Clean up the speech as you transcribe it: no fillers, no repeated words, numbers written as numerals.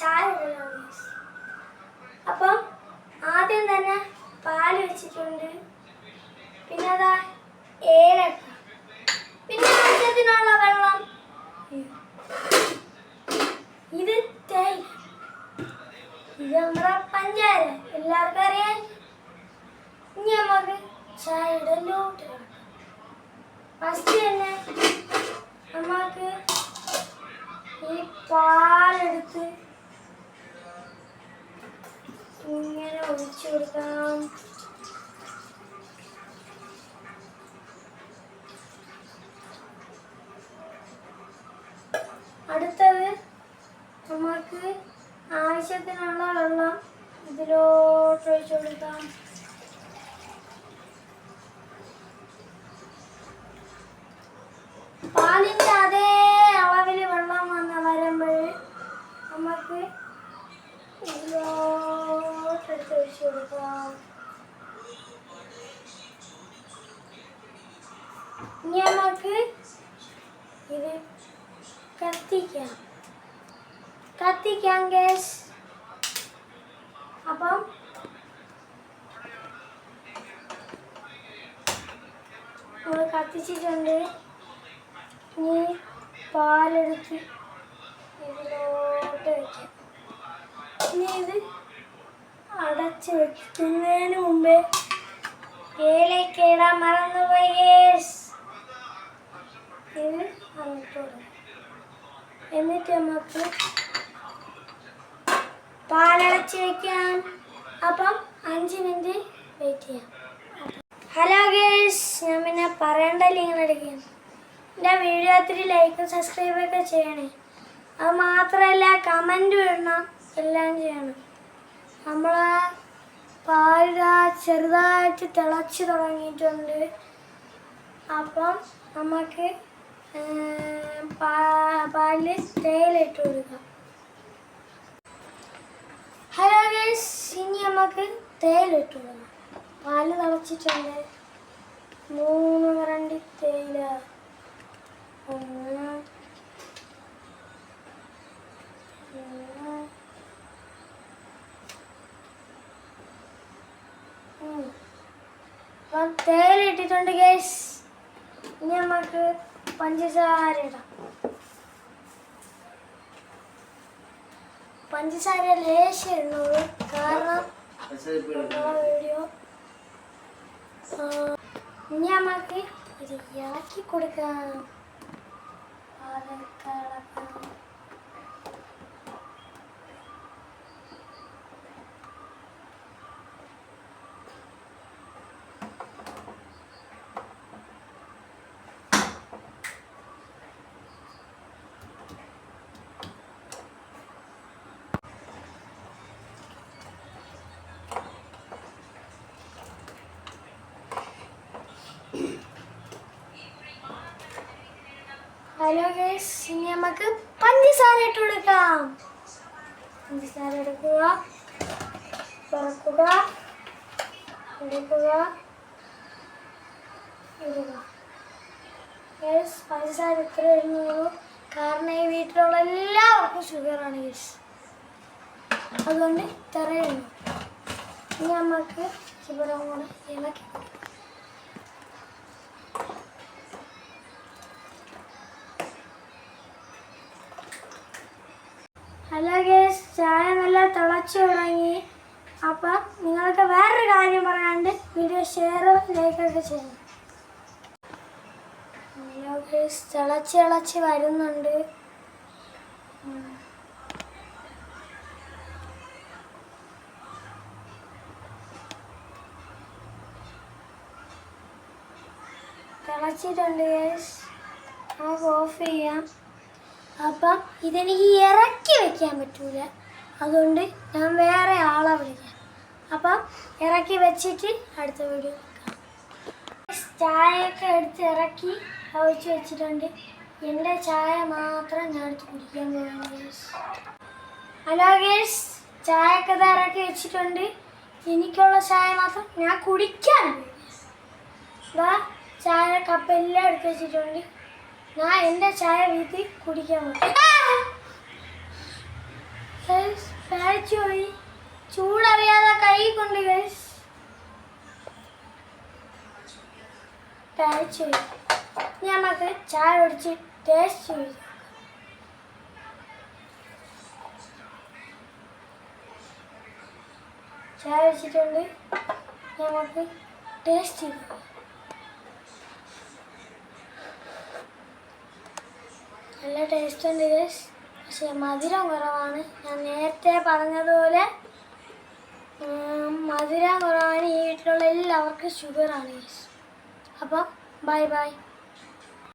ചായ ഇടലാണ്. അപ്പം ആദ്യം തന്നെ പാല് വെച്ചിട്ടുണ്ട്, പിന്നെ അതാ ഏലക്ക, പിന്നെ ആവശ്യത്തിനുള്ള വെള്ളം, ഇത് തേയില, ഇത് നമ്മുടെ പഞ്ചാര എല്ലാവർക്കും അറിയാൻ. ഇനി നമുക്ക് ചായയുടെ ലോട്ട് ഫസ്റ്റ് തന്നെ നമുക്ക് ഈ പാലെടുത്ത് ഇങ്ങനെ ഒഴിച്ചു കൊടുക്കാം. അടുത്തത് നമുക്ക് ആവശ്യത്തിനുള്ള വെള്ളം ഇതിലോട്ട് ഒഴിച്ചു കൊടുക്കാം. പാലിൻ്റെ അതേ അളവിൽ വെള്ളം വരുമ്പോൾ നമുക്ക് ഇതിലോട്ടെടുത്ത് ഒഴിച്ചു കൊടുക്കാം. ഇനി നമുക്ക് ഇത് കത്തിക്കാം ഗ്യാസ്. അപ്പം നമ്മൾ കത്തിച്ചിട്ടുണ്ട്. ഇനി പാലെടുത്ത് ഇതിലോട്ട് വയ്ക്കാം. ഇനി ഇത് അടച്ച് വെക്കുന്നതിന് മുമ്പേ ഏലക്ക ഇടാൻ മറന്നുപോയി ഗ്യാസ്. ഇത് അങ്ങോട്ട് കൊടുക്കാം. എന്നിട്ട് നമുക്ക് പാലടച്ച് വയ്ക്കാം. അപ്പം 5 മിനിറ്റ് വെയിറ്റ് ചെയ്യാം. ഹലോ ഗേഴ്സ്, ഞാൻ പിന്നെ പറയണ്ടല്ലോ ഇങ്ങനെ എടുക്കുകയാണ്. എൻ്റെ വീഡിയോ ഒത്തിരി ലൈക്കും സബ്സ്ക്രൈബൊക്കെ ചെയ്യണേ. അത് മാത്രമല്ല കമൻറ്റ് ഇടണം, എല്ലാം ചെയ്യണം. നമ്മളെ പാൽ ചെറുതായിട്ട് തിളച്ച് തുടങ്ങിയിട്ടുണ്ട്. അപ്പം നമുക്ക് പാലിൽ തേയില ഇട്ട് കൊടുക്കാം. ഹലോ ഗൈസ്, ഇനി നമുക്ക് തേയില ഇട്ട് കൊടുക്കാം. പാല് തിളച്ചിട്ടുണ്ട്. 3 കരണ്ടി തേയില. 1 അപ്പം തേയില ഇട്ടിട്ടുണ്ട് ഗൈസ്. ഇനി നമുക്ക് പഞ്ചസാര ഇടാം. പഞ്ചസാര ലേശം ഇടുന്നുള്ളൂ, കാരണം വീഡിയോ. ഇനി നമുക്ക് ഇത് ഇളക്കി കൊടുക്കാം. ഹലോ ഗൈസ്, ഇനി നമുക്ക് പഞ്ചസാര ഇട്ട് കൊടുക്കാം. പഞ്ചസാര എടുക്കുക, തുറക്കുക, എടുക്കുക, ഇടുക. ഗൈസ്, പഞ്ചസാര ഇത്ര ഇടുന്നുള്ളൂ, കാരണം ഈ വീട്ടിലുള്ള എല്ലാവർക്കും ഷുഗറാണ് ഗൈസ്. അതുകൊണ്ട് ഇത്ര ഇടുന്നു. ഇനി നമുക്ക് ഇവിടെ കൂടെ ഇളക്കി. ഹലോ ഗൈസ്, ചായ നല്ല തിളച്ചു തുടങ്ങി. അപ്പം നിങ്ങൾക്ക് വേറൊരു കാര്യം പറയാണ്ട് വീഡിയോ ഷെയർ ലൈക്കൊക്കെ ചെയ്യണം. ഹലോ ഗൈസ്, തിളച്ച് വരുന്നുണ്ട്. തിളച്ചിട്ടുണ്ട് ഗൈസ്, നമുക്ക് ഓഫ് ചെയ്യാം. അപ്പം ഇതെനിക്ക് ഇറക്കി വെക്കാൻ പറ്റൂല, അതുകൊണ്ട് ഞാൻ വേറെ ആളെ വിളിക്കാം. അപ്പം ഇറക്കി വെച്ചിട്ട് അടുത്ത വീഡിയോ കാണാം. ചായയൊക്കെ എടുത്ത് ഇറക്കി ഒഴിച്ച് വെച്ചിട്ടുണ്ട്. എൻ്റെ ചായ മാത്രം ഞാൻ എടുത്ത് കുടിക്കാൻ പോകുന്നു. ഹലോ ഗേഴ്സ്, ചായയൊക്കെ ഇറക്കി വെച്ചിട്ടുണ്ട്. എനിക്കുള്ള ചായ മാത്രം ഞാൻ കുടിക്കാൻ പോകും. ചായ കപ്പെല്ലാം എടുത്ത് വെച്ചിട്ടുണ്ട്. ഞാൻ എൻ്റെ ചായ വീട്ടിൽ കുടിക്കാൻ പോകും. ഗൈസ് പേടിച്ചു പോയി. ചൂടറിയാതെ കൈ കൊണ്ട് ഗൈസ് പേടിച്ചു പോയി. ഇനി നമുക്ക് ചായ കുടിച്ച് ടേസ്റ്റ് ചെയ്തു. ചായ വെച്ചിട്ടുണ്ട്, നമുക്ക് ടേസ്റ്റ് ചെയ്തു. നല്ല ടേസ്റ്റ് ഉണ്ട് ഗൈസ്, പക്ഷേ മധുരം കുറവാണ്. ഞാൻ നേരത്തെ പറഞ്ഞതുപോലെ മധുരം കുറവാണ്. ഈ വീട്ടിലുള്ള എല്ലാവർക്കും ഷുഗറാണ് ഗൈസ്. അപ്പം ബൈ ബൈ.